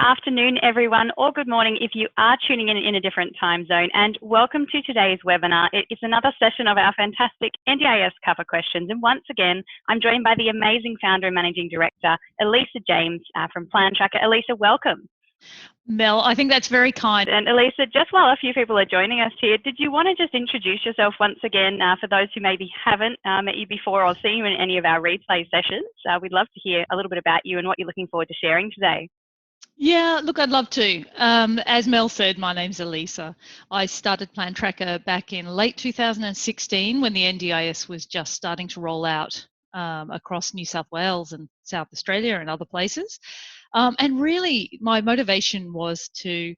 afternoon, everyone, or good morning if you are tuning in a different time zone. And welcome to today's webinar. It is another session of our fantastic NDIS Cuppa questions. And once again, I'm joined by the amazing founder and managing director, Elisa James from Plan Tracker. Elisa, welcome. Mel, I think that's very kind. And Elisa, just while a few people are joining us here, did you want to just introduce yourself once again for those who maybe haven't met you before or seen you in any of our replay sessions? We'd love to hear a little bit about you and what you're looking forward to sharing today. Yeah, look, I'd love to. As Mel said, my name's Elisa. I started Plan Tracker back in late 2016 when the NDIS was just starting to roll out across New South Wales and South Australia and other places. And really, my motivation was to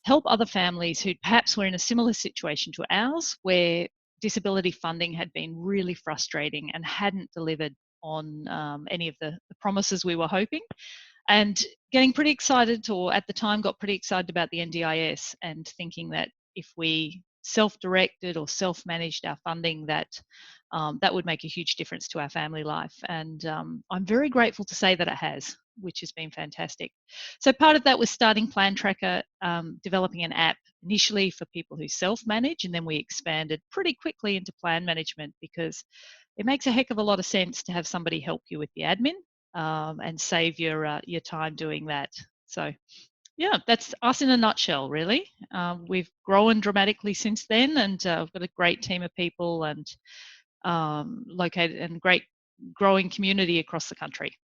help other families who perhaps were in a similar situation to ours, where disability funding had been really frustrating and hadn't delivered on any of the promises we were hoping. And getting pretty excited, or at the time got pretty excited about the NDIS, and thinking that if we self-directed or self-managed our funding, that that would make a huge difference to our family life. And I'm very grateful to say that it has, which has been fantastic. So part of that was starting Plan Tracker, developing an app initially for people who self-manage, and then we expanded pretty quickly into plan management, because it makes a heck of a lot of sense to have somebody help you with the admin. And save your time doing that. So, yeah, that's us in a nutshell, really. We've grown dramatically since then, and we've got a great team of people and located and great growing community across the country.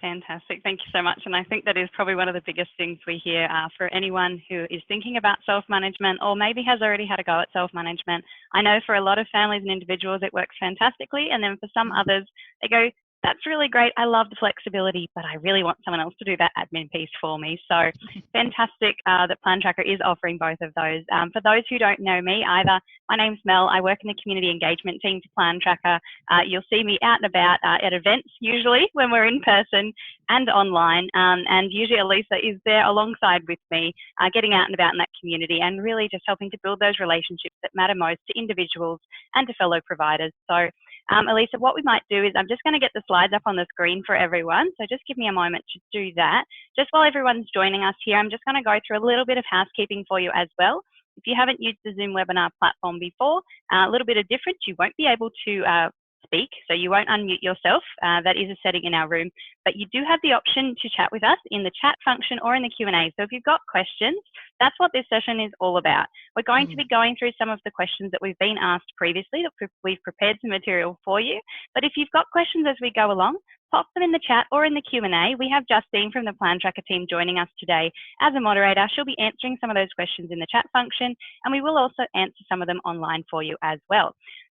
Fantastic. Thank you so much. And I think that is probably one of the biggest things we hear for anyone who is thinking about self-management or maybe has already had a go at self-management. I know for a lot of families and individuals it works fantastically, and then for some others they go, that's really great, I love the flexibility, but I really want someone else to do that admin piece for me. So fantastic that Plan Tracker is offering both of those. For those who don't know me either, my name's Mel. I work in the community engagement team to Plan Tracker. You'll see me out and about at events, usually when we're in person and online. And usually Elisa is there alongside with me, getting out and about in that community and really just helping to build those relationships that matter most to individuals and to fellow providers. So Elisa, what we might do is I'm just going to get the slides up on the screen for everyone. So just give me a moment to do that. Just while everyone's joining us here, I'm just going to go through a little bit of housekeeping for you as well. If you haven't used the Zoom webinar platform before, a little bit of difference, you won't be able to speak, so you won't unmute yourself. That is a setting in our room, but you do have the option to chat with us in the chat function or in the Q&A. So if you've got questions, that's what this session is all about. We're going to be going through some of the questions that we've been asked previously, that we've prepared some material for you. But if you've got questions as we go along, pop them in the chat or in the Q&A. We have Justine from the Plan Tracker team joining us today as a moderator. She'll be answering some of those questions in the chat function, and we will also answer some of them online for you as well.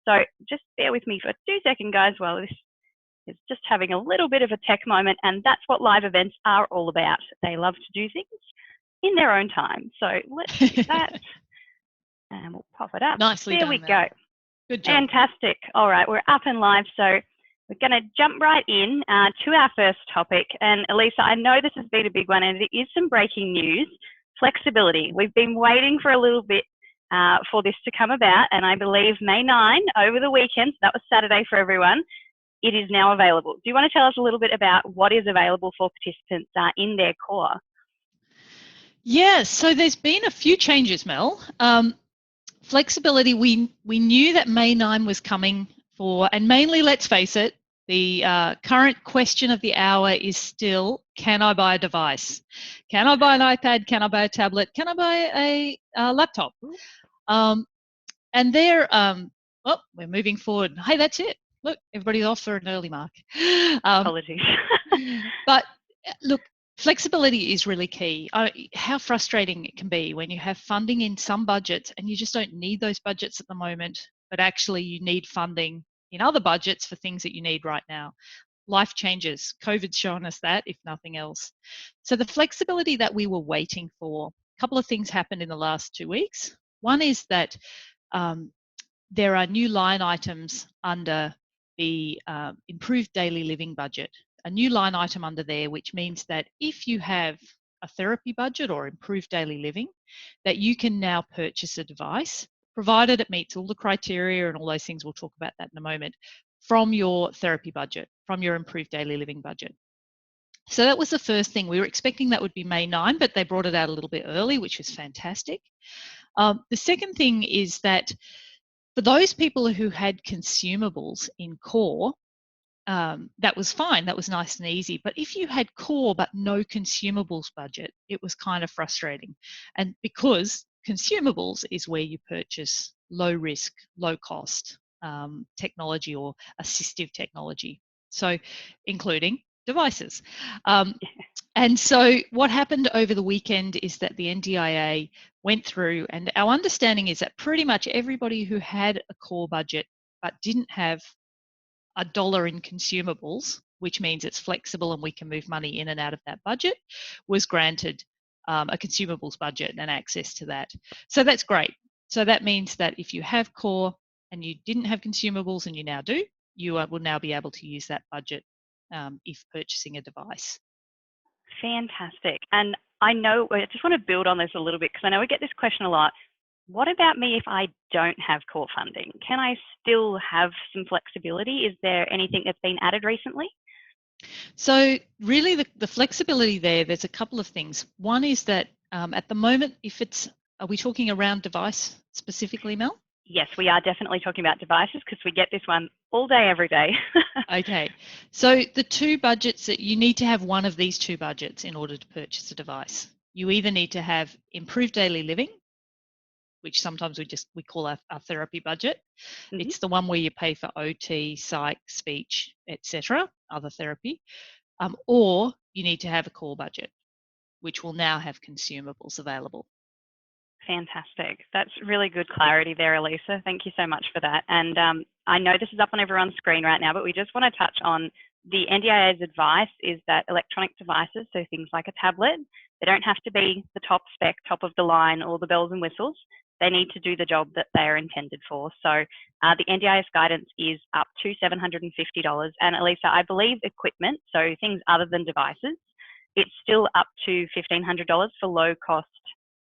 So just bear with me for 2 seconds, guys, while this is just having a little bit of a tech moment, and that's what live events are all about. They love to do things in their own time. So let's do that, and we'll pop it up. Nicely done, there we Mel. go. Good job. Fantastic. All right, we're up and live. So we're going to jump right in to our first topic. And Elisa, I know this has been a big one, and it is some breaking news. Flexibility. We've been waiting for a little bit for this to come about, and I believe May 9 over the weekend, so that was Saturday for everyone, it is now available. Do you want to tell us a little bit about what is available for participants in their core? Yeah, so there's been a few changes, Mel. Flexibility, we knew that May 9 was coming for, and mainly, let's face it, the current question of the hour is still, can I buy a device? Can I buy an iPad? Can I buy a tablet? Can I buy a laptop? And they're, oh, we're moving forward. Hey, that's it. Look, everybody's off for an early mark. Apologies. But look, flexibility is really key. How frustrating it can be when you have funding in some budgets and you just don't need those budgets at the moment, but actually you need funding in other budgets for things that you need right now. Life changes. COVID's shown us that, if nothing else. So the flexibility that we were waiting for, a couple of things happened in the last 2 weeks. One is that there are new line items under the improved daily living budget, a new line item under there, which means that if you have a therapy budget or improved daily living, that you can now purchase a device, provided it meets all the criteria and all those things. We'll talk about that in a moment, from your therapy budget, from your improved daily living budget. So that was the first thing. We were expecting that would be May 9, but they brought it out a little bit early, which was fantastic. The second thing is that for those people who had consumables in core, that was fine. That was nice and easy. But if you had core but no consumables budget, it was kind of frustrating. And because consumables is where you purchase low risk, low cost technology or assistive technology. So including devices. And so what happened over the weekend is that the NDIA went through, and our understanding is that pretty much everybody who had a core budget but didn't have $1 in consumables, which means it's flexible and we can move money in and out of that budget, was granted a consumables budget and access to that. So that's great. So that means that if you have core and you didn't have consumables and you now do, you will now be able to use that budget if purchasing a device. Fantastic. And I just want to build on this a little bit because I know we get this question a lot. What about me if I don't have core funding? Can I still have some flexibility? Is there anything that's been added recently? So really the flexibility there's a couple of things. One is that at the moment, are we talking around device specifically, Mel? Yes, we are definitely talking about devices because we get this one all day, every day. Okay, so the two budgets that you need to have one of these two budgets in order to purchase a device. You either need to have improved daily living, which sometimes we call our therapy budget. Mm-hmm. It's the one where you pay for OT, psych, speech, etc., other therapy, or you need to have a core budget, which will now have consumables available. Fantastic. That's really good clarity there, Elisa. Thank you so much for that. And I know this is up on everyone's screen right now, but we just want to touch on the NDIA's advice is that electronic devices, so things like a tablet, they don't have to be the top spec, top of the line, or the bells and whistles. They need to do the job that they are intended for. So the NDIS guidance is up to $750. And Elisa, I believe equipment, so things other than devices, it's still up to $1,500 for low cost,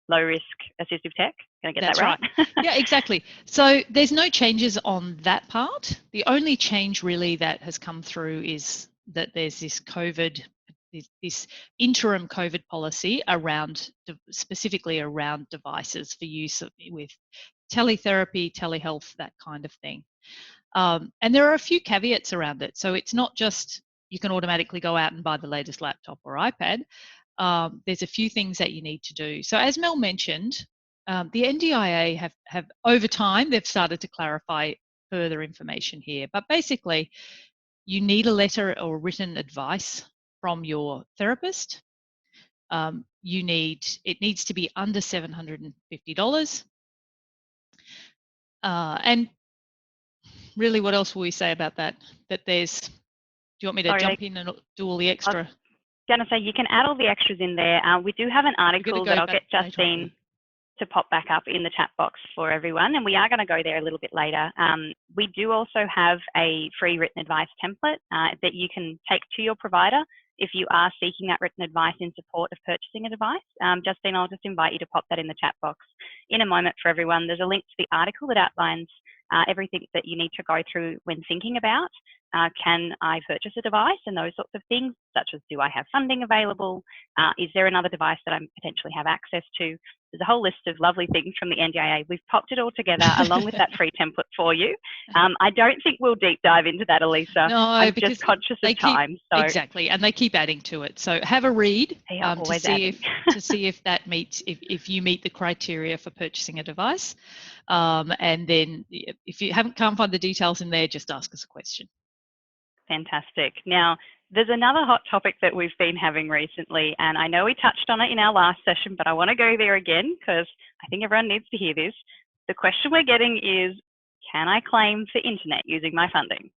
low risk assistive tech. Can I get That's that right? Yeah, exactly. So there's no changes on that part. The only change really that has come through is that there's this this interim COVID policy around, specifically around devices for use with teletherapy, telehealth, that kind of thing. And there are a few caveats around it. So it's not just you can automatically go out and buy the latest laptop or iPad. There's a few things that you need to do. So as Mel mentioned, the NDIA have over time, they've started to clarify further information here. But basically, you need a letter or written advice from your therapist. It needs to be under $750. And really, what else will we say about that? Do you want me to jump in and do all the extra? I was going to say, you can add all the extras in there. We do have an article that I'll get Justine to pop back up in the chat box for everyone, and we are going to go there a little bit later. We do also have a free written advice template that you can take to your provider if you are seeking that written advice in support of purchasing a device. Justine, I'll just invite you to pop that in the chat box in a moment for everyone. There's a link to the article that outlines everything that you need to go through when thinking about can I purchase a device and those sorts of things, such as do I have funding available? Is there another device that I potentially have access to? There's a whole list of lovely things from the NDIA. We've popped it all together along with that free template for you. I don't think we'll deep dive into that, Elisa. No, I'm just conscious of time. So. Exactly, and they keep adding to it. So have a read to see if that meets, if you meet the criteria for purchasing a device. And then if you can't find the details in there, just ask us a question. Fantastic. Now, there's another hot topic that we've been having recently, and I know we touched on it in our last session, but I want to go there again because I think everyone needs to hear this. The question we're getting is, can I claim for internet using my funding?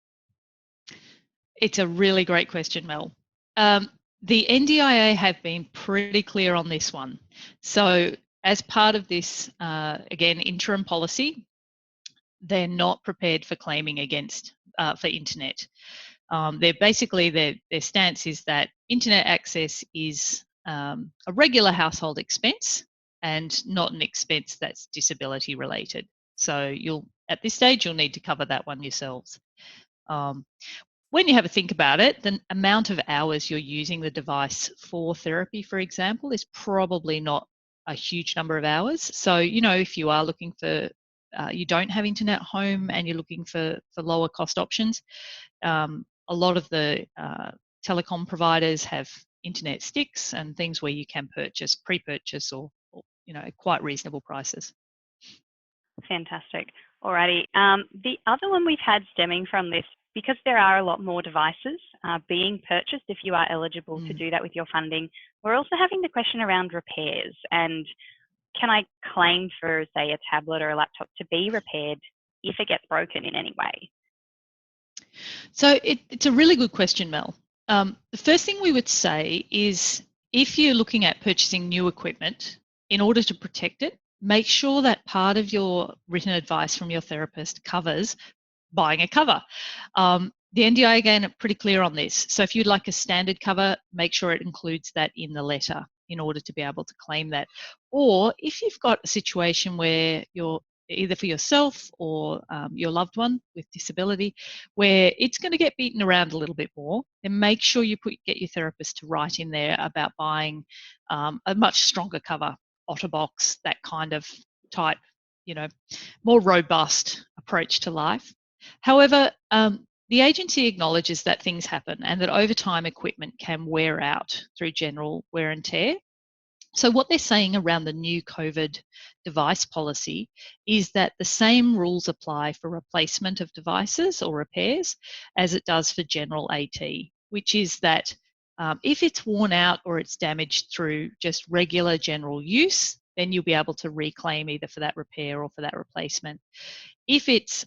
It's a really great question, Mel. The NDIA have been pretty clear on this one. So as part of this, again, interim policy, they're not prepared for claiming against for internet. Their stance is that internet access is a regular household expense and not an expense that's disability related. So at this stage, you'll need to cover that one yourselves. when you have a think about it, the amount of hours you're using the device for therapy, for example, is probably not a huge number of hours. So, if you are looking for, you don't have internet at home and you're looking for lower cost options, a lot of the telecom providers have internet sticks and things where you can pre-purchase or quite reasonable prices. Fantastic. Alrighty. The other one we've had stemming from this, because there are a lot more devices being purchased if you are eligible to do that with your funding, we're also having the question around repairs and can I claim for, say, a tablet or a laptop to be repaired if it gets broken in any way? So it's a really good question, Mel. The first thing we would say is if you're looking at purchasing new equipment, in order to protect it, make sure that part of your written advice from your therapist covers buying a cover. The NDI, again, are pretty clear on this. So if you'd like a standard cover, make sure it includes that in the letter in order to be able to claim that. Or if you've got a situation where you're either for yourself or your loved one with disability, where it's going to get beaten around a little bit more, then make sure you get your therapist to write in there about buying a much stronger cover, OtterBox, that kind of type, more robust approach to life. However, the agency acknowledges that things happen and that over time equipment can wear out through general wear and tear. So what they're saying around the new COVID device policy is that the same rules apply for replacement of devices or repairs as it does for general AT, which is that if it's worn out or it's damaged through just regular general use, then you'll be able to reclaim either for that repair or for that replacement. If it's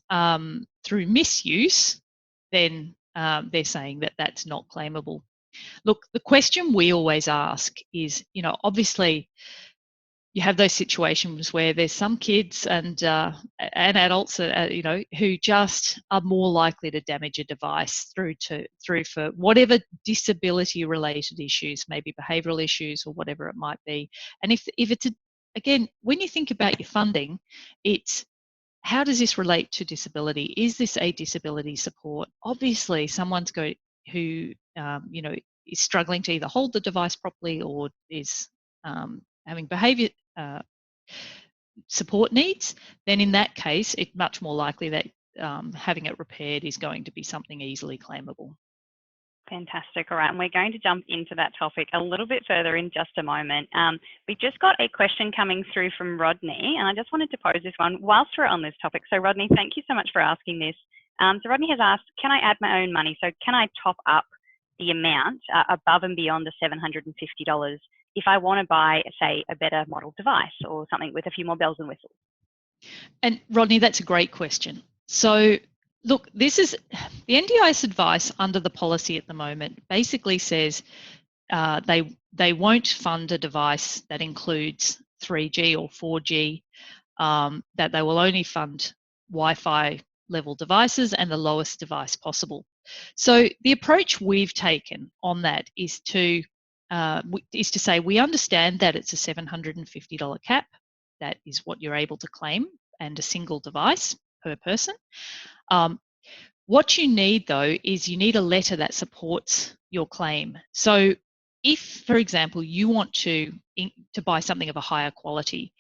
through misuse, then they're saying that that's not claimable. Look, the question we always ask is, obviously you have those situations where there's some kids and adults, who just are more likely to damage a device through for whatever disability-related issues, maybe behavioural issues or whatever it might be. And if it's again, when you think about your funding, it's how does this relate to disability? Is this a disability support? Obviously, someone's who is struggling to either hold the device properly or is having behaviour support needs, then in that case, it's much more likely that having it repaired is going to be something easily claimable. Fantastic. All right, and we're going to jump into that topic a little bit further in just a moment. We just got a question coming through from Rodney, and I just wanted to pose this one whilst we're on this topic. So Rodney, thank you so much for asking this. So Rodney has asked, can I add my own money? So can I top up the amount above and beyond the $750 if I want to buy, say, a better model device or something with a few more bells and whistles? And Rodney, that's a great question. So look, this is the NDIS advice under the policy at the moment basically says they won't fund a device that includes 3G or 4G, that they will only fund Wi-Fi level devices and the lowest device possible. So the approach we've taken on that is to say we understand that it's a $750 cap. That is what you're able to claim, and a single device per person. What you need, though, is you need a letter that supports your claim. So if, for example, you want to buy something of a higher quality,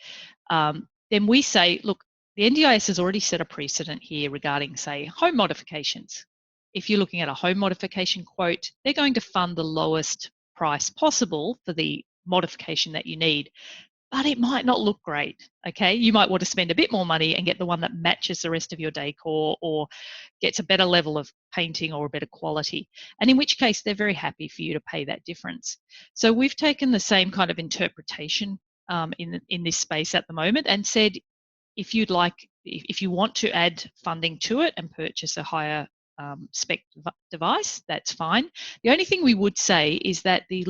then we say, look, the NDIS has already set a precedent here regarding, say, home modifications. If you're looking at a home modification quote, they're going to fund the lowest price possible for the modification that you need. But it might not look great, okay? You might want to spend a bit more money and get the one that matches the rest of your decor or gets a better level of painting or a better quality, and in which case they're very happy for you to pay that difference. So we've taken the same kind of interpretation in this space at the moment and said, if you want to add funding to it and purchase a higher spec device, that's fine. The only thing we would say is that the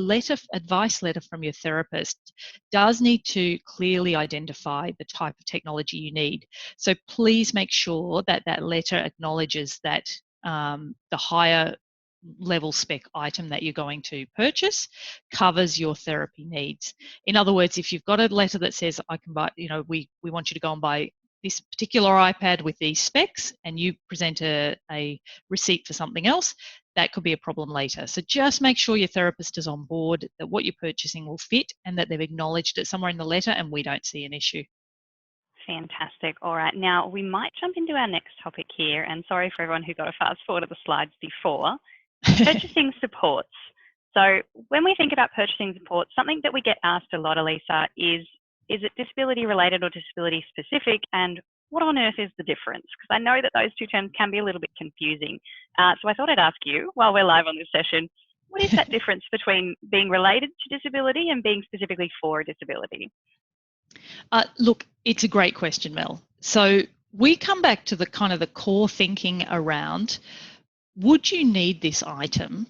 advice letter from your therapist does need to clearly identify the type of technology you need. So please make sure that that letter acknowledges that the higher level spec item that you're going to purchase covers your therapy needs. In other words, if you've got a letter that says I can buy, we want you to go and buy this particular iPad with these specs and you present a receipt for something else, that could be a problem later. So just make sure your therapist is on board, that what you're purchasing will fit and that they've acknowledged it somewhere in the letter and we don't see an issue. Fantastic. All right. Now, we might jump into our next topic here. And sorry for everyone who got a fast forward to the slides before. Purchasing supports. So when we think about purchasing supports, something that we get asked a lot, Elisa, is it disability related or disability specific? And what on earth is the difference? Because I know that those two terms can be a little bit confusing. So I thought I'd ask you, while we're live on this session, what is that difference between being related to disability and being specifically for a disability? Look, it's a great question, Mel. So we come back to the kind of the core thinking around, would you need this item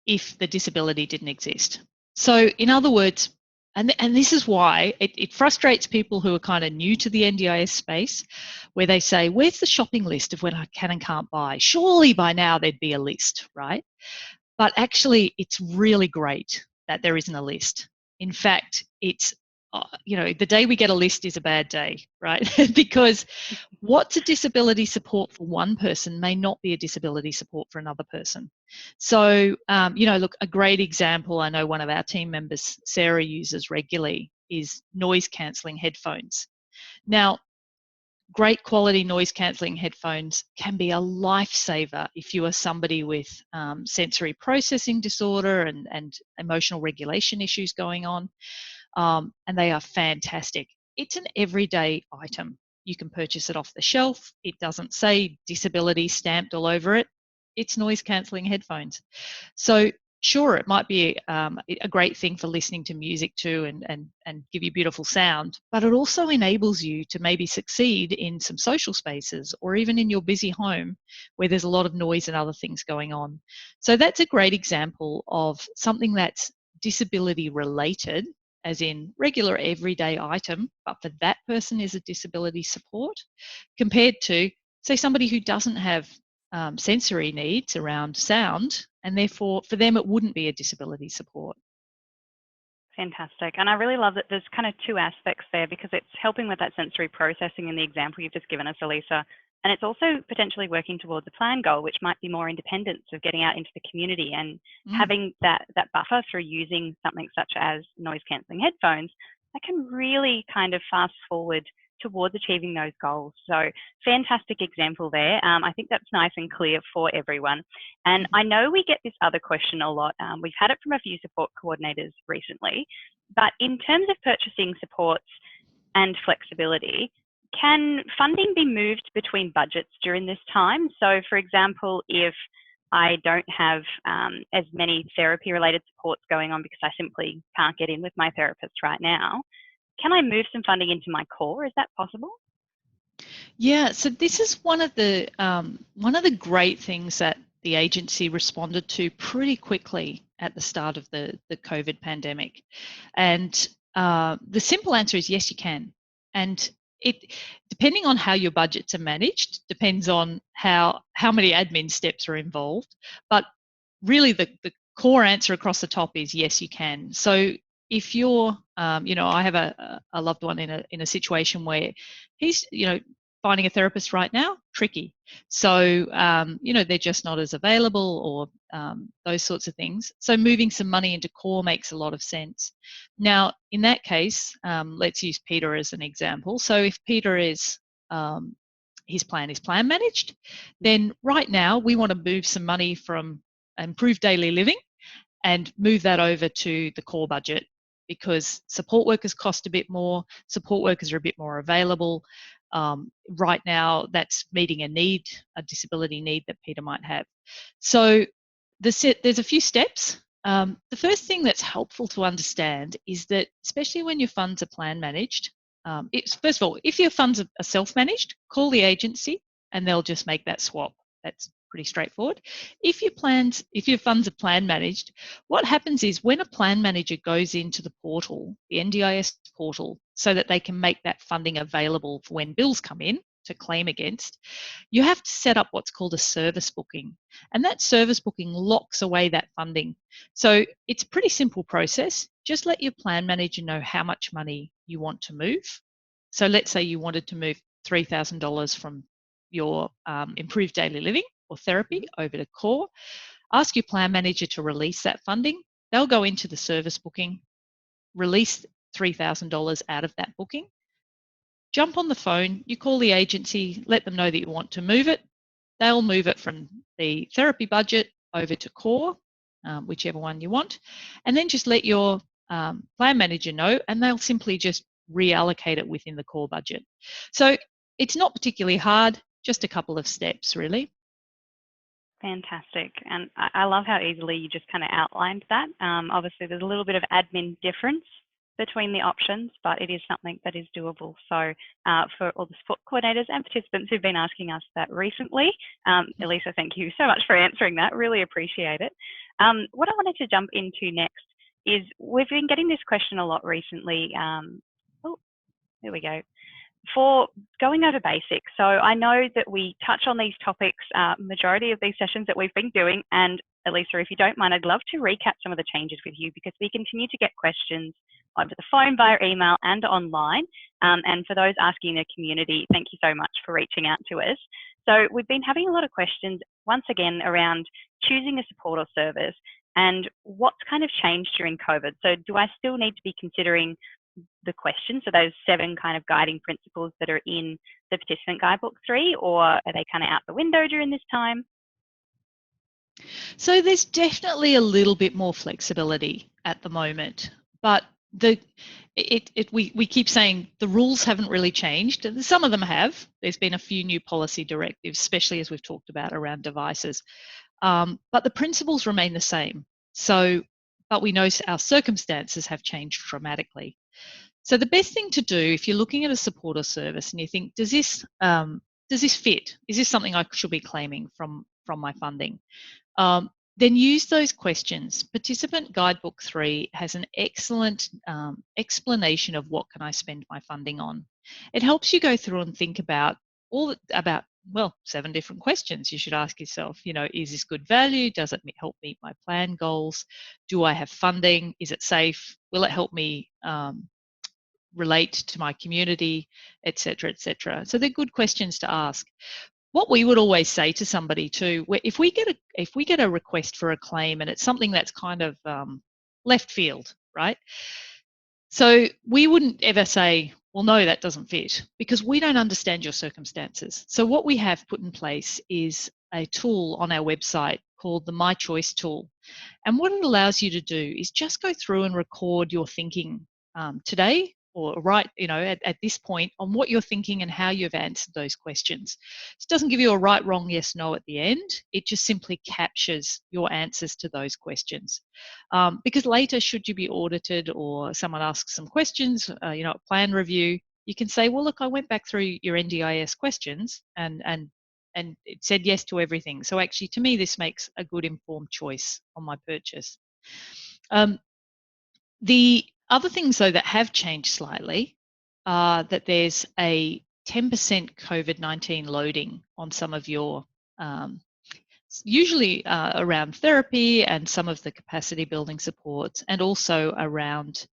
if the disability didn't exist? So in other words, and this is why it frustrates people who are kind of new to the NDIS space, where they say, where's the shopping list of what I can and can't buy? Surely by now there'd be a list, right? But actually, it's really great that there isn't a list. In fact, it's the day we get a list is a bad day, right? Because what's a disability support for one person may not be a disability support for another person. So, look, a great example I know one of our team members, Sarah, uses regularly is noise cancelling headphones. Now, great quality noise cancelling headphones can be a lifesaver if you are somebody with sensory processing disorder and emotional regulation issues going on. And they are fantastic. It's an everyday item. You can purchase it off the shelf. It doesn't say disability stamped all over it. It's noise cancelling headphones. So sure, it might be a great thing for listening to music too and give you beautiful sound, but it also enables you to maybe succeed in some social spaces or even in your busy home where there's a lot of noise and other things going on. So that's a great example of something that's disability related, as in regular everyday item, but for that person is a disability support, compared to, say, somebody who doesn't have sensory needs around sound, and therefore for them it wouldn't be a disability support. Fantastic. And I really love that there's kind of two aspects there, because it's helping with that sensory processing in the example you've just given us, Elisa. And it's also potentially working towards a plan goal, which might be more independence of getting out into the community and having that buffer through using something such as noise cancelling headphones that can really kind of fast forward towards achieving those goals. So fantastic example there. I think that's nice and clear for everyone. And I know we get this other question a lot. We've had it from a few support coordinators recently, but in terms of purchasing supports and flexibility, can funding be moved between budgets during this time? So for example, if I don't have as many therapy-related supports going on because I simply can't get in with my therapist right now, can I move some funding into my core? Is that possible? Yeah, so this is one of the great things that the agency responded to pretty quickly at the start of the COVID pandemic. And the simple answer is yes, you can. And it, depending on how your budgets are managed, depends on how many admin steps are involved. But really the core answer across the top is yes, you can. So if you're, I have a loved one in a situation where he's, finding a therapist right now, tricky. So, they're just not as available or those sorts of things. So moving some money into core makes a lot of sense. Now, in that case, let's use Peter as an example. So if Peter is, his plan is plan managed, then right now we want to move some money from improved daily living and move that over to the core budget, because support workers cost a bit more, support workers are a bit more available. Right now, that's meeting a disability need that Peter might have. So there's a few steps. The first thing that's helpful to understand is that, especially when your funds are plan managed, first of all, if your funds are self-managed, call the agency and they'll just make that swap. That's pretty straightforward. If your funds are plan managed, what happens is when a plan manager goes into the portal, the NDIS portal, so that they can make that funding available for when bills come in to claim against, you have to set up what's called a service booking. And that service booking locks away that funding. So it's a pretty simple process. Just let your plan manager know how much money you want to move. So let's say you wanted to move $3,000 from your improved daily living or therapy over to core. Ask your plan manager to release that funding. They'll go into the service booking, release $3,000 out of that booking. Jump on the phone, you call the agency, let them know that you want to move it. They'll move it from the therapy budget over to core, whichever one you want, and then just let your plan manager know, and they'll simply just reallocate it within the core budget. So it's not particularly hard, just a couple of steps really. Fantastic. And I love how easily you just kind of outlined that. Obviously, there's a little bit of admin difference between the options, but it is something that is doable. So for all the support coordinators and participants who've been asking us that recently, Elisa, thank you so much for answering that. Really appreciate it. What I wanted to jump into next is we've been getting this question a lot recently. Oh, there we go. For going over basics. So I know that we touch on these topics, majority of these sessions that we've been doing, and Elisa, if you don't mind, I'd love to recap some of the changes with you because we continue to get questions over the phone, via email and online. And for those asking in the community, thank you so much for reaching out to us. So we've been having a lot of questions, once again, around choosing a support or service and what's kind of changed during COVID. So do I still need to be considering the questions, so those 7 kind of guiding principles that are in the participant guidebook 3, or are they kind of out the window during this time? So there's definitely a little bit more flexibility at the moment, but we keep saying the rules haven't really changed. Some of them have. There's been a few new policy directives, especially as we've talked about around devices, but the principles remain the same. So, but we know our circumstances have changed dramatically. So the best thing to do if you're looking at a support or service and you think, does this fit? Is this something I should be claiming from my funding? Then use those questions. Participant Guidebook 3 has an excellent explanation of what can I spend my funding on. It helps you go through and think about 7 different questions you should ask yourself. You know, is this good value? Does it help meet my plan goals? Do I have funding? Is it safe? Will it help me relate to my community, etc., etc. So they're good questions to ask. What we would always say to somebody too, if we get a request for a claim and it's something that's kind of left field, right? So we wouldn't ever say, well, no, that doesn't fit, because we don't understand your circumstances. So what we have put in place is a tool on our website called the My Choice tool. And what it allows you to do is just go through and record your thinking today, or at this point, on what you're thinking and how you've answered those questions. It doesn't give you a right, wrong, yes, no at the end. It just simply captures your answers to those questions. Because later, should you be audited or someone asks some questions, a plan review, you can say, well, look, I went back through your NDIS questions and it said yes to everything. So actually, to me, this makes a good informed choice on my purchase. The other things, though, that have changed slightly are that there's a 10% COVID-19 loading on some of your, usually around therapy and some of the capacity building supports, and also around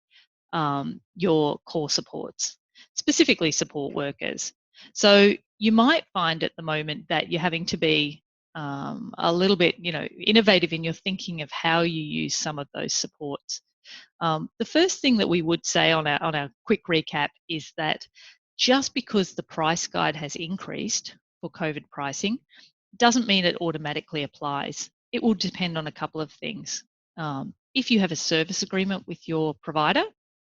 your core supports, specifically support workers. So you might find at the moment that you're having to be a little bit, innovative in your thinking of how you use some of those supports. The first thing that we would say on our quick recap is that just because the price guide has increased for COVID pricing doesn't mean it automatically applies. It will depend on a couple of things. If you have a service agreement with your provider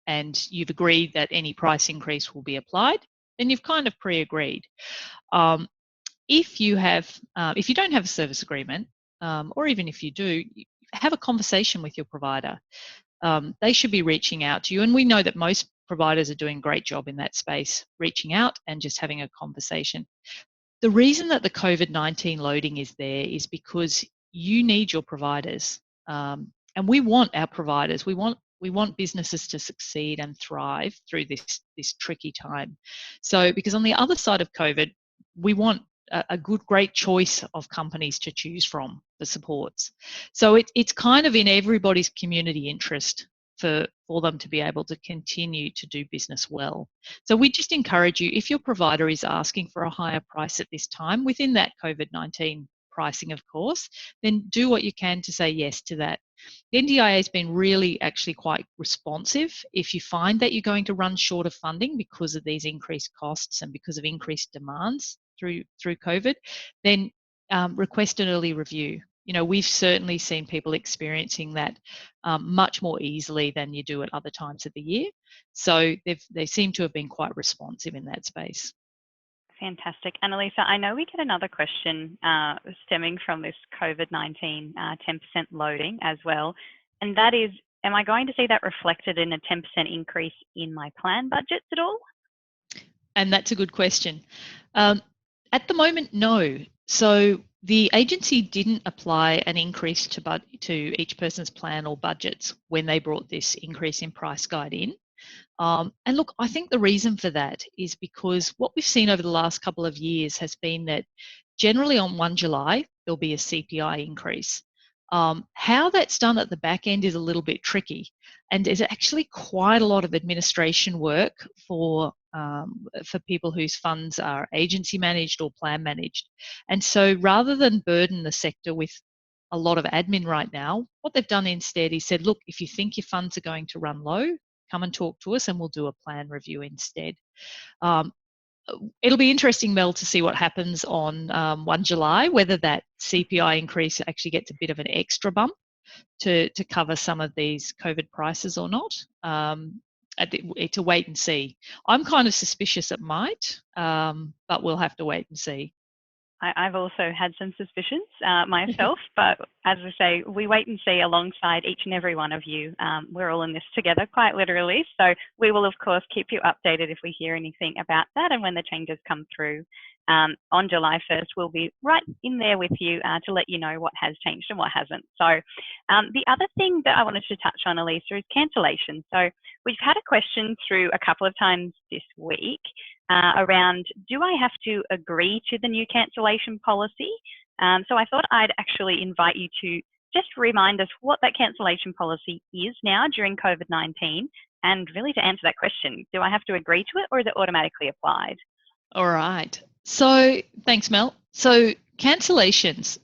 and you've agreed that any price increase will be applied, then you've kind of pre-agreed. If you don't have a service agreement, or even if you do, have a conversation with your provider. They should be reaching out to you, and we know that most providers are doing a great job in that space, reaching out and just having a conversation. The reason that the COVID-19 loading is there is because you need your providers, and we want our providers. We want businesses to succeed and thrive through this tricky time. So, because on the other side of COVID, we want a great choice of companies to choose from for supports. So it's kind of in everybody's community interest for them to be able to continue to do business well. So we just encourage you, if your provider is asking for a higher price at this time, within that COVID-19 pricing, of course, then do what you can to say yes to that. The NDIA has been really actually quite responsive. If you find that you're going to run short of funding because of these increased costs and because of increased demands through COVID, then request an early review. You know, we've certainly seen people experiencing that much more easily than you do at other times of the year. So they seem to have been quite responsive in that space. Fantastic. And Elisa, I know we get another question stemming from this COVID-19 10% loading as well. And that is, am I going to see that reflected in a 10% increase in my plan budgets at all? And that's a good question. At the moment, no. So the agency didn't apply an increase to each person's plan or budgets when they brought this increase in price guide in. And look, I think the reason for that is because what we've seen over the last couple of years has been that generally on 1 July, there'll be a CPI increase. How that's done at the back end is a little bit tricky, and there's actually quite a lot of administration work for people whose funds are agency managed or plan managed. And so rather than burden the sector with a lot of admin right now, what they've done instead is said, look, if you think your funds are going to run low, come and talk to us and we'll do a plan review instead. It'll be interesting, Mel, to see what happens on 1 July, whether that CPI increase actually gets a bit of an extra bump to cover some of these COVID prices or not. It's a wait and see. I'm kind of suspicious it might, but we'll have to wait and see. I've also had some suspicions myself, but as I say, we wait and see alongside each and every one of you. We're all in this together, quite literally. So we will, of course, keep you updated if we hear anything about that and when the changes come through. On July 1st, we'll be right in there with you to let you know what has changed and what hasn't. So the other thing that I wanted to touch on, Elisa, is cancellation. So we've had a question through a couple of times this week around, do I have to agree to the new cancellation policy? So I thought I'd actually invite you to just remind us what that cancellation policy is now during COVID-19, and really to answer that question, do I have to agree to it or is it automatically applied? All right. So thanks, Mel. So cancellations.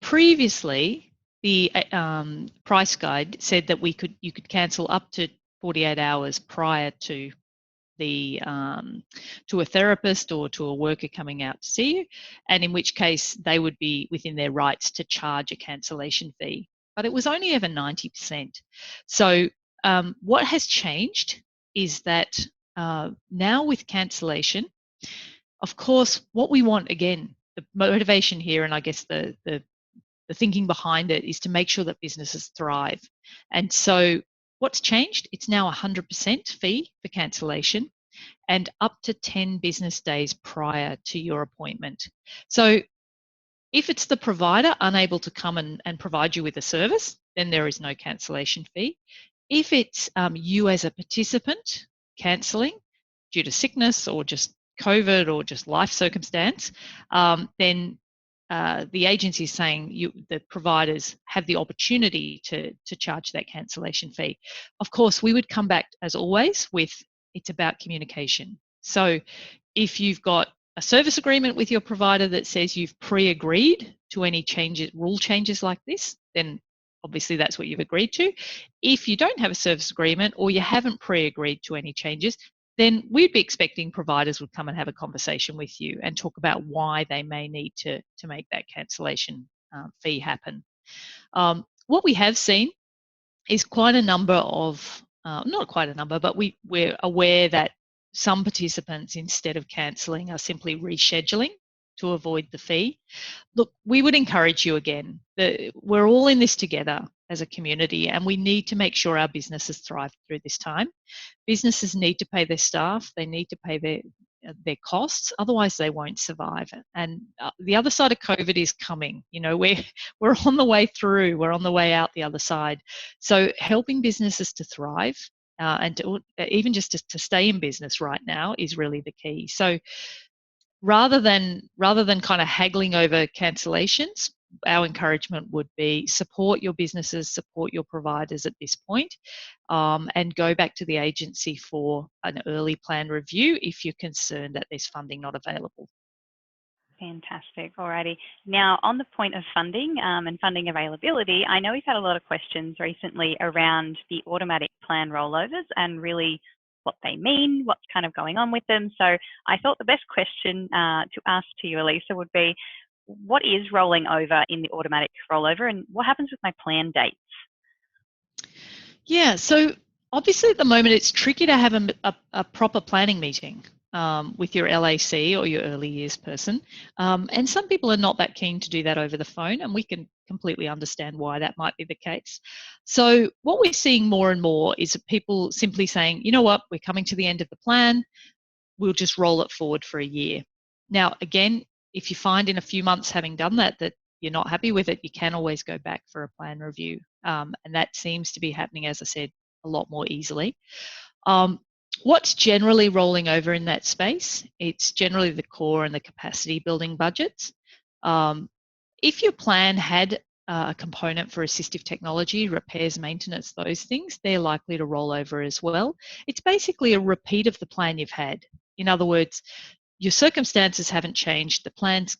Previously, the price guide said that you could cancel up to 48 hours prior to the to a therapist or to a worker coming out to see you, and in which case they would be within their rights to charge a cancellation fee. But it was only ever 90%. So what has changed is that now with cancellation, of course, what we want, again, the motivation here, and I guess the thinking behind it, is to make sure that businesses thrive. And so what's changed? It's now 100% fee for cancellation and up to 10 business days prior to your appointment. So if it's the provider unable to come and provide you with a service, then there is no cancellation fee. If it's you as a participant cancelling due to sickness or just COVID or just life circumstance, then the agency is saying the providers have the opportunity to charge that cancellation fee. Of course, we would come back, as always, with it's about communication. So if you've got a service agreement with your provider that says you've pre-agreed to any changes, rule changes like this, then obviously that's what you've agreed to. If you don't have a service agreement or you haven't pre-agreed to any changes, then we'd be expecting providers would come and have a conversation with you and talk about why they may need to make that cancellation fee happen. What we have seen is quite a number of, not quite a number, but we're aware that some participants, instead of cancelling, are simply rescheduling to avoid the fee. Look, we would encourage you again, that we're all in this together as a community and we need to make sure our businesses thrive through this time. Businesses need to pay their staff, they need to pay their costs, otherwise they won't survive. And the other side of COVID is coming. You know, we're on the way through, we're on the way out the other side. So helping businesses to thrive and to, even just to stay in business right now is really the key. So rather than kind of haggling over cancellations, our encouragement would be support your businesses, support your providers at this point, and go back to the agency for an early plan review if you're concerned that there's funding not available. Fantastic. Alrighty. Now, on the point of funding and funding availability, I know we've had a lot of questions recently around the automatic plan rollovers and really what they mean, what's kind of going on with them. So I thought the best question to ask to you, Elisa, would be, what is rolling over in the automatic rollover and what happens with my plan dates? Yeah, so obviously at the moment it's tricky to have a proper planning meeting with your LAC or your early years person. And some people are not that keen to do that over the phone, and we can completely understand why that might be the case. So what we're seeing more and more is people simply saying, you know what, we're coming to the end of the plan, we'll just roll it forward for a year. Now, again, if you find in a few months having done that you're not happy with it, you can always go back for a plan review. And that seems to be happening, as I said, a lot more easily. What's generally rolling over in that space? It's generally the core and the capacity building budgets. If your plan had a component for assistive technology, repairs, maintenance, those things, they're likely to roll over as well. It's basically a repeat of the plan you've had. In other words, your circumstances haven't changed, the plan's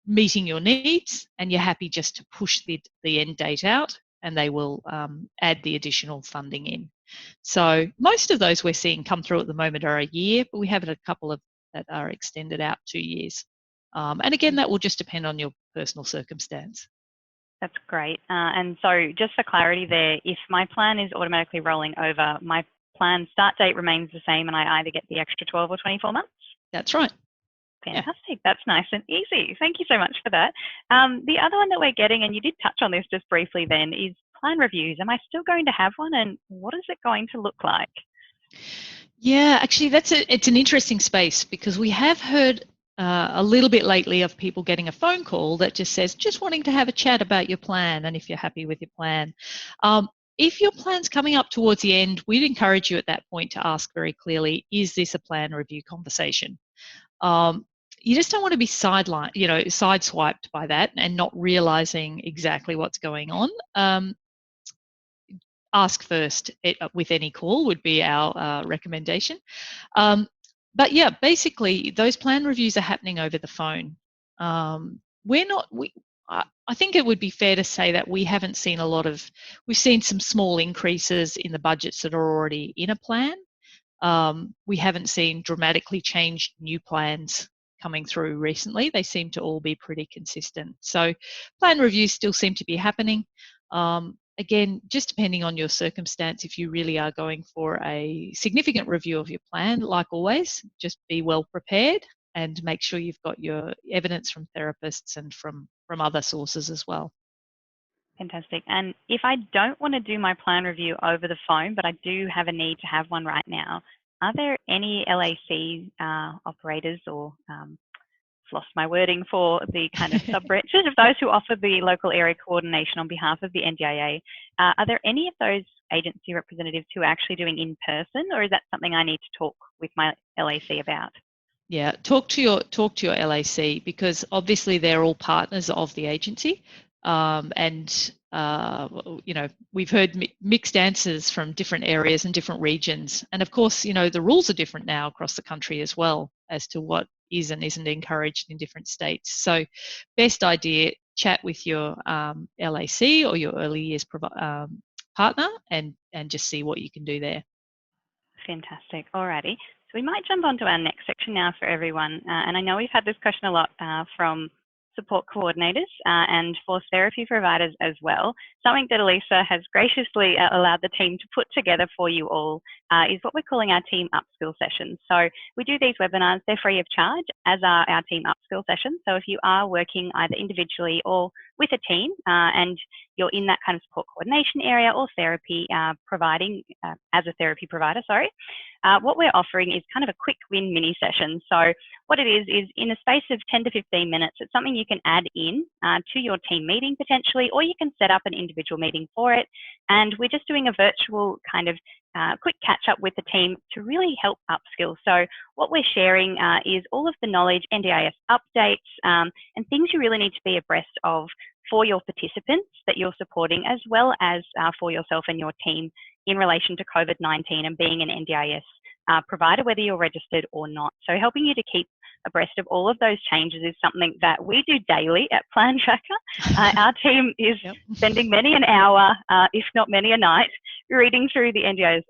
meeting your needs, and you're happy just to push the end date out, and they will add the additional funding in. So most of those we're seeing come through at the moment are a year, but we have a couple of that are extended out 2 years. And again, that will just depend on your personal circumstance. That's great. And so just for clarity there, if my plan is automatically rolling over, my plan start date remains the same and I either get the extra 12 or 24 months? That's right. Fantastic. Yeah. That's nice and easy. Thank you so much for that. The other one that we're getting, and you did touch on this just briefly then, is plan reviews. Am I still going to have one, and what is it going to look like? Yeah, actually, it's an interesting space, because we have heard a little bit lately of people getting a phone call that just says, just wanting to have a chat about your plan and if you're happy with your plan. If your plan's coming up towards the end, we'd encourage you at that point to ask very clearly, is this a plan review conversation? You just don't want to be sideswiped by that and not realizing exactly what's going on. Ask first with any call would be our recommendation. But yeah, basically those plan reviews are happening over the phone. I think it would be fair to say that we haven't seen we've seen some small increases in the budgets that are already in a plan. We haven't seen dramatically changed new plans coming through recently. They seem to all be pretty consistent. So plan reviews still seem to be happening. Again, just depending on your circumstance, if you really are going for a significant review of your plan, like always, just be well prepared and make sure you've got your evidence from therapists and from other sources as well. Fantastic. And if I don't want to do my plan review over the phone, but I do have a need to have one right now, are there any LAC operators or lost my wording for the kind of sub-branches of those who offer the local area coordination on behalf of the NDIA? Are there any of those agency representatives who are actually doing in person, or is that something I need to talk with my LAC about? Yeah, talk to your LAC, because obviously they're all partners of the agency, and we've heard mixed answers from different areas and different regions, and of course the rules are different now across the country as well as to what is and isn't encouraged in different states. So best idea, chat with your LAC or your early years partner and just see what you can do there. Fantastic. Alrighty. So we might jump on to our next section now for everyone. And I know we've had this question a lot from support coordinators and for therapy providers as well. Something that Elisa has graciously allowed the team to put together for you all is what we're calling our team upskill sessions. So we do these webinars, they're free of charge, as are our team upskill sessions. So if you are working either individually or with a team and you're in that kind of support coordination area or therapy providing as a therapy provider, what we're offering is kind of a quick win mini session. So what it is in a space of 10 to 15 minutes, it's something you can add in to your team meeting potentially, or you can set up an individual meeting for it. And we're just doing a virtual kind of quick catch up with the team to really help upskill. So what we're sharing is all of the knowledge, NDIS updates, and things you really need to be abreast of for your participants that you're supporting, as well as for yourself and your team in relation to COVID-19 and being an NDIS provider, whether you're registered or not. So helping you to keep abreast of all of those changes is something that we do daily at Plan Tracker. Our team is spending many an hour, if not many a night, reading through the NDIS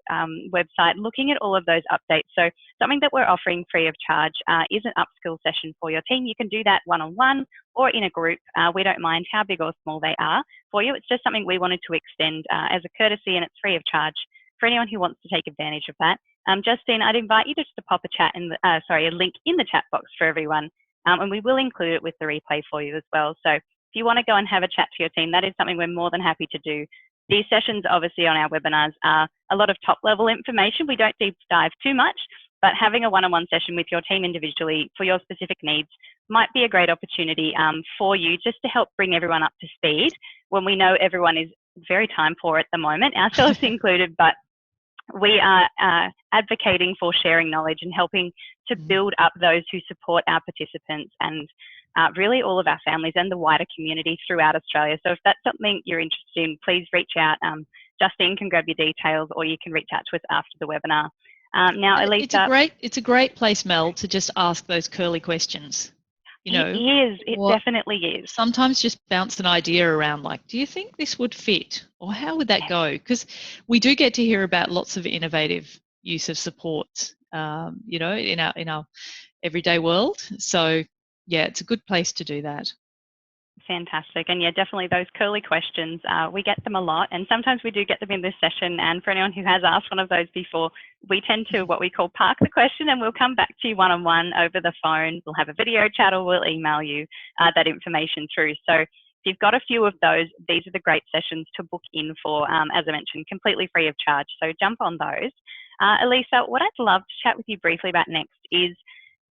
website, looking at all of those updates. So something that we're offering free of charge is an upskill session for your team. You can do that one-on-one or in a group. We don't mind how big or small they are for you. It's just something we wanted to extend as a courtesy, and it's free of charge for anyone who wants to take advantage of that. Justine, I'd invite you just to pop a link in the chat box for everyone, and we will include it with the replay for you as well. So if you want to go and have a chat to your team, that is something we're more than happy to do. These sessions, obviously, on our webinars are a lot of top-level information. We don't deep dive too much, but having a one-on-one session with your team individually for your specific needs might be a great opportunity for you, just to help bring everyone up to speed when we know everyone is very time poor at the moment, ourselves included, but we are advocating for sharing knowledge and helping to build up those who support our participants and really all of our families and the wider community throughout Australia. So if that's something you're interested in, please reach out. Justine can grab your details, or you can reach out to us after the webinar. Now, Elisa, it's a great place, Mel, to just ask those curly questions. You know, it definitely is. Sometimes just bounce an idea around, like, do you think this would fit, or how would that go? Because we do get to hear about lots of innovative use of support, you know, in our everyday world. So yeah, it's a good place to do that. Fantastic. And yeah, definitely those curly questions, we get them a lot, and sometimes we do get them in this session. And for anyone who has asked one of those before, we tend to what we call park the question, and we'll come back to you one-on-one over the phone. We'll have a video chat, or we'll email you that information through. So if you've got a few of those, these are the great sessions to book in for, as I mentioned, completely free of charge. So jump on those. Elisa, what I'd love to chat with you briefly about next is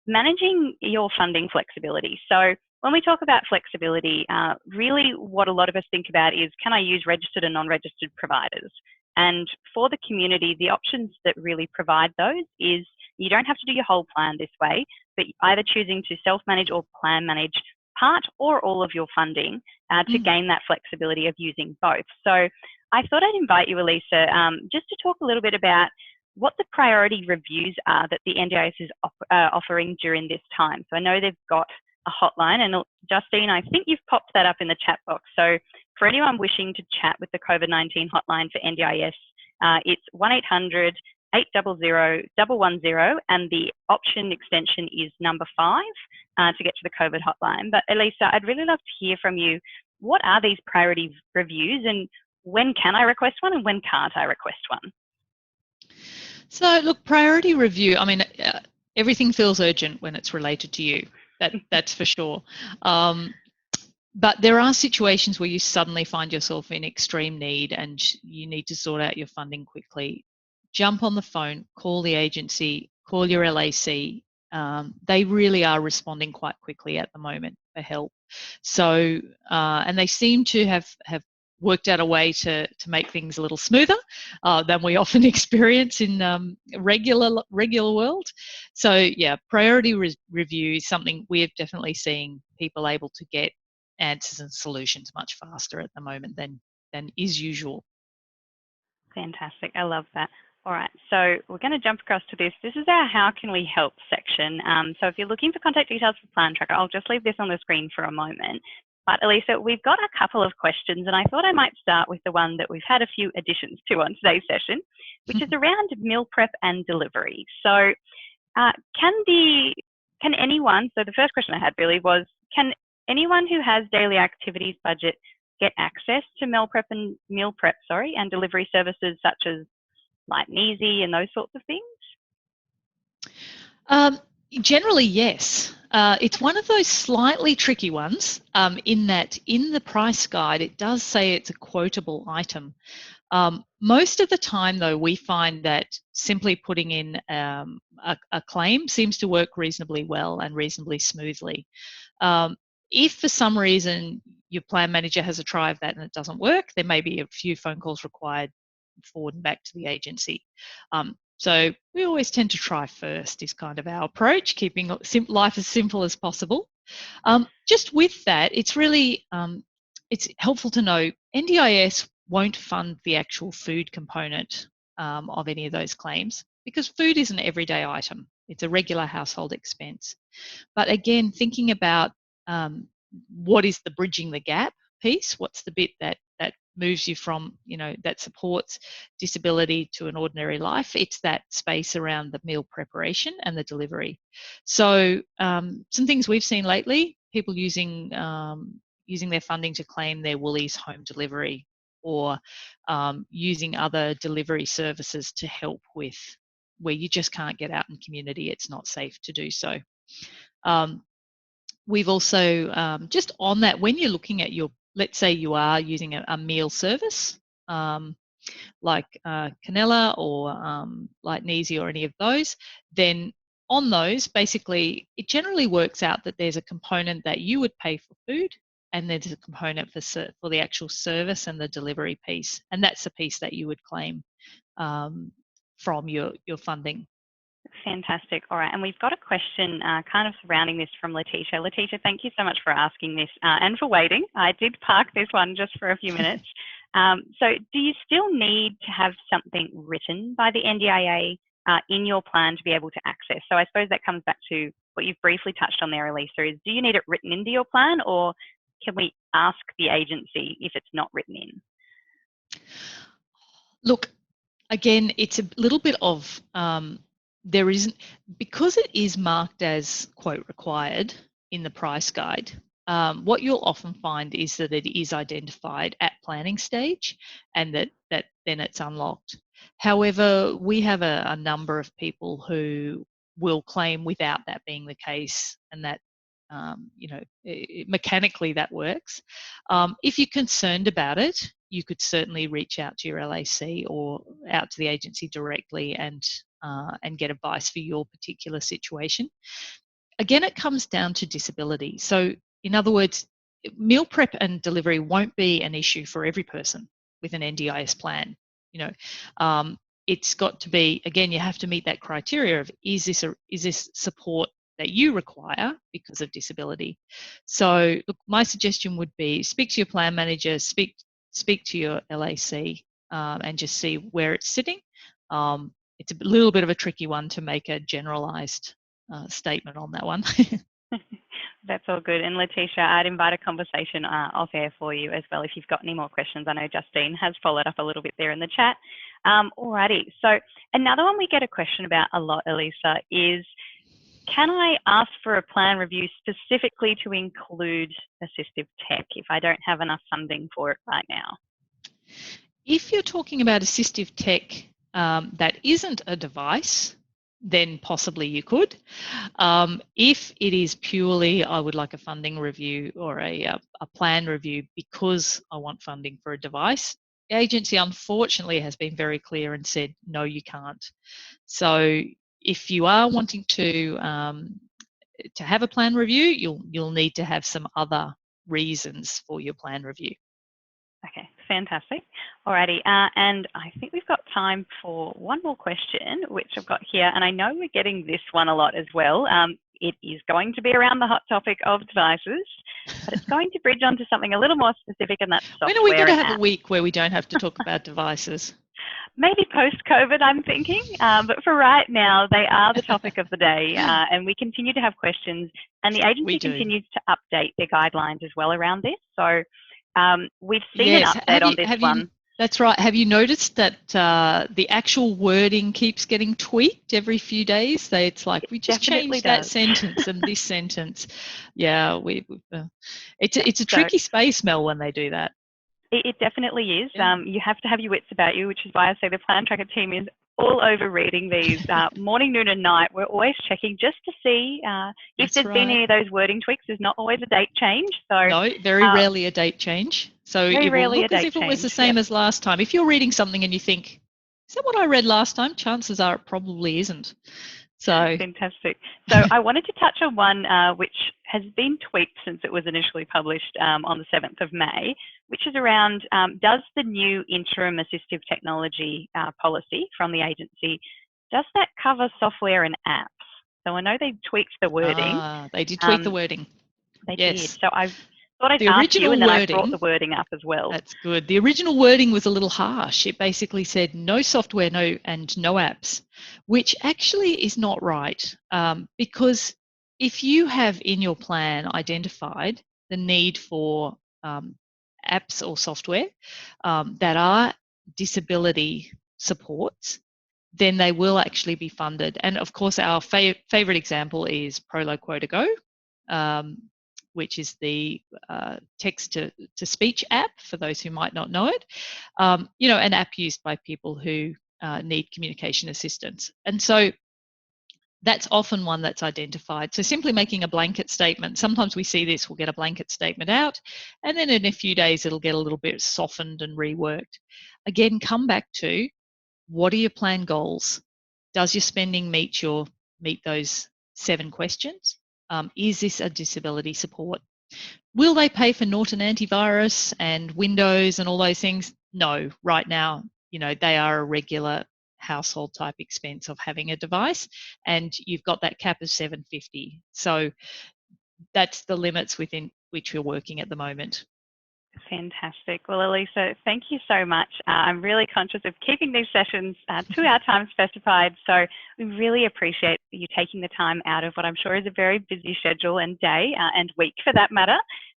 managing your funding flexibility. So when we talk about flexibility, really what a lot of us think about is, can I use registered and non-registered providers? And for the community, the options that really provide those is you don't have to do your whole plan this way, but either choosing to self-manage or plan manage part or all of your funding to gain that flexibility of using both. So I thought I'd invite you, Elisa, just to talk a little bit about what the priority reviews are that the NDIS is offering during this time. So I know they've got a hotline, and Justine, I think you've popped that up in the chat box. So for anyone wishing to chat with the COVID-19 hotline for NDIS, it's 1800 800 110, and the option extension is number 5 to get to the COVID hotline. But Elisa, I'd really love to hear from you. What are these priority reviews, and when can I request one, and when can't I request one? So look, priority review, I mean, everything feels urgent when it's related to you. That's for sure. But there are situations where you suddenly find yourself in extreme need and you need to sort out your funding quickly. Jump on the phone, call the agency, call your LAC. They really are responding quite quickly at the moment for help. So, and they seem to have worked out a way to make things a little smoother than we often experience in regular world. So yeah, priority review is something we're definitely seeing people able to get answers and solutions much faster at the moment than is usual. Fantastic, I love that. All right, so we're going to jump across to this. This is our How Can We Help section. So if you're looking for contact details for Plan Tracker, I'll just leave this on the screen for a moment. But Elisa, we've got a couple of questions, and I thought I might start with the one that we've had a few additions to on today's session, which is around meal prep and delivery. So can anyone, so the first question I had really was, can anyone who has daily activities budget get access to meal prep and delivery services such as Light and Easy and those sorts of things? Generally, yes. It's one of those slightly tricky ones in that in the price guide, it does say it's a quotable item. Most of the time, though, we find that simply putting in a claim seems to work reasonably well and reasonably smoothly. If for some reason your plan manager has a try of that and it doesn't work, there may be a few phone calls required forward and back to the agency. So we always tend to try first is kind of our approach, keeping life as simple as possible. Just with that, it's really it's helpful to know NDIS won't fund the actual food component of any of those claims because food is an everyday item. It's a regular household expense. But again, thinking about what is the bridging the gap piece, what's the bit that moves you from, that supports disability to an ordinary life, it's that space around the meal preparation and the delivery. So some things we've seen lately, people using their funding to claim their Woolies home delivery or using other delivery services to help with where you just can't get out in community, it's not safe to do so. We've also, just on that, when you're looking at let's say you are using a meal service, like Canella or like Neasy or any of those, then on those, basically, it generally works out that there's a component that you would pay for food, and there's a component for the actual service and the delivery piece, and that's the piece that you would claim from your funding. Fantastic. All right. And we've got a question kind of surrounding this from Letitia. Letitia, thank you so much for asking this and for waiting. I did park this one just for a few minutes. So do you still need to have something written by the NDIA in your plan to be able to access? So I suppose that comes back to what you've briefly touched on there, Elisa, is do you need it written into your plan, or can we ask the agency if it's not written in? Look, again, it's a little bit of there isn't, because it is marked as quote required in the price guide. What you'll often find is that it is identified at planning stage, and that then it's unlocked. However, we have a number of people who will claim without that being the case, and that mechanically that works. If you're concerned about it, you could certainly reach out to your LAC or out to the agency directly and get advice for your particular situation. Again, it comes down to disability. So in other words, meal prep and delivery won't be an issue for every person with an NDIS plan. It's got to be, again, you have to meet that criteria of is this support that you require because of disability. So look, my suggestion would be speak to your plan manager, speak to your LAC, and just see where it's sitting. It's a little bit of a tricky one to make a generalised statement on that one. That's all good. And Letitia, I'd invite a conversation off air for you as well if you've got any more questions. I know Justine has followed up a little bit there in the chat. Alrighty. So another one we get a question about a lot, Elisa, is can I ask for a plan review specifically to include assistive tech if I don't have enough funding for it right now? If you're talking about assistive tech that isn't a device, then possibly you could. If it is purely, I would like a funding review or a plan review because I want funding for a device, the agency unfortunately has been very clear and said, no, you can't. So if you are wanting to have a plan review, you'll need to have some other reasons for your plan review. Okay, fantastic. Alrighty, and I think we've got time for one more question, which I've got here, and I know we're getting this one a lot as well. It is going to be around the hot topic of devices, but it's going to bridge onto something a little more specific, and that's software. When are we going to have a week where we don't have to talk about devices? Maybe post-COVID, I'm thinking, but for right now, they are the topic of the day, and we continue to have questions, and the agency continues to update their guidelines as well around this. So we've seen an update on this one. That's right. Have you noticed that the actual wording keeps getting tweaked every few days? It's like we just changed that sentence and this sentence. Yeah, it's a tricky space, Mel, when they do that. It definitely is. Yeah. You have to have your wits about you, which is why I say the Plan Tracker team is all over reading these morning, noon and night. We're always checking just to see if there's been any of those wording tweaks. There's not always a date change. So no, very rarely a date change. So it will look as if it was the same as last time. If you're reading something and you think, is that what I read last time? Chances are it probably isn't. So fantastic. So I wanted to touch on one which has been tweaked since it was initially published on the 7th of May, which is around does the new interim assistive technology policy from the agency, does that cover software and apps? So I know they tweaked the wording. They did tweak the wording. They Yes. did. So I thought I'd The ask you, original and then I wording, brought the wording up as well. That's good. The original wording was a little harsh. It basically said no software, no apps, which actually is not right, because if you have in your plan identified the need for apps or software that are disability supports, then they will actually be funded. And of course, our favorite example is Prolo Quota Go, which is the text-to-speech app, for those who might not know it. You know, an app used by people who need communication assistance. And so that's often one that's identified. So simply making a blanket statement, sometimes we see this, we'll get a blanket statement out, and then in a few days it'll get a little bit softened and reworked. Again, come back to, what are your plan goals? Does your spending meet those 7 questions? Is this a disability support? Will they pay for Norton antivirus and Windows and all those things? No, right now, you know, they are a regular household type expense of having a device, and you've got that cap of $750. So that's the limits within which we're working at the moment. Fantastic. Well, Elisa, thank you so much. I'm really conscious of keeping these sessions to our time specified, so we really appreciate you taking the time out of what I'm sure is a very busy schedule and day and week for that matter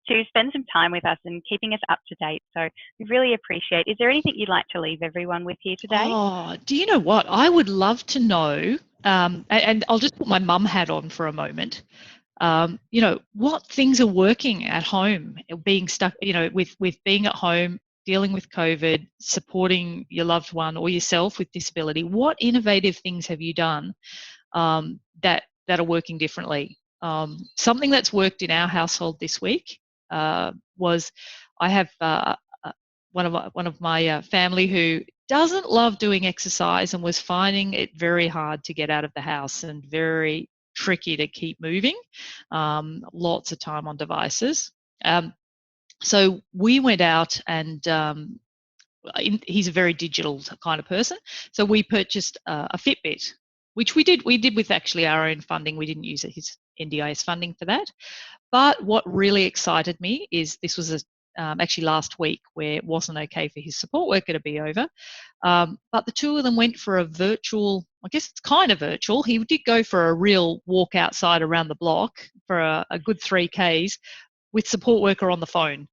to spend some time with us and keeping us up to date. So we really appreciate. Is there anything you'd like to leave everyone with here today? Oh, do you know what? I would love to know, and I'll just put my mum hat on for a moment. You know, what things are working at home, being stuck, you know, with being at home, dealing with COVID, supporting your loved one or yourself with disability. What innovative things have you done that are working differently? Something that's worked in our household this week was, I have one of my family who doesn't love doing exercise and was finding it very hard to get out of the house and very tricky to keep moving, lots of time on devices. So we went out and he's a very digital kind of person. So we purchased a Fitbit, which we did with actually our own funding. We didn't use his NDIS funding for that. But what really excited me is this was actually last week, where it wasn't okay for his support worker to be over. But the two of them went for a virtual, I guess it's kind of virtual. He did go for a real walk outside around the block for a good 3Ks with support worker on the phone,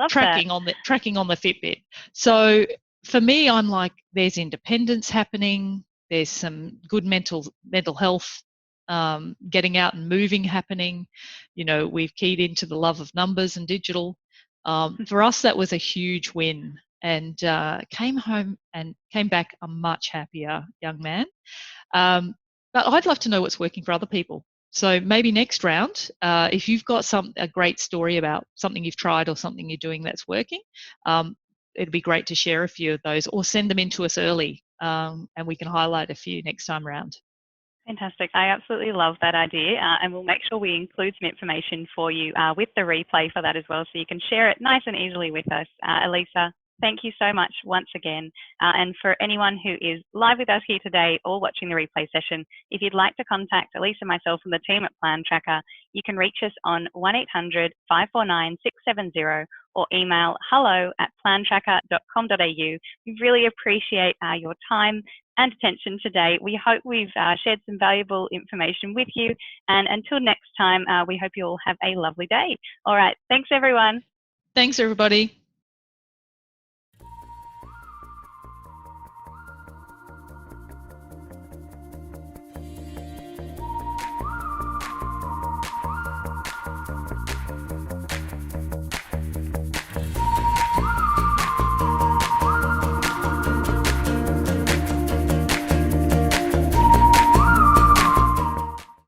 tracking on the Fitbit. So for me, I'm like, there's independence happening. There's some good mental health, getting out and moving happening. You know, we've keyed into the love of numbers and digital. For us, that was a huge win, and came home and came back a much happier young man. But I'd love to know what's working for other people. So maybe next round, if you've got a great story about something you've tried or something you're doing that's working, it'd be great to share a few of those, or send them in to us early, and we can highlight a few next time round. Fantastic. I absolutely love that idea, and we'll make sure we include some information for you with the replay for that as well, so you can share it nice and easily with us. Elisa, thank you so much once again. And for anyone who is live with us here today or watching the replay session, if you'd like to contact Elisa, myself, and the team at Plan Tracker, you can reach us on 1800-549-670 or email hello@plantracker.com.au. We really appreciate your time and attention today. We hope we've shared some valuable information with you. And until next time, we hope you all have a lovely day. All right. Thanks, everyone. Thanks, everybody.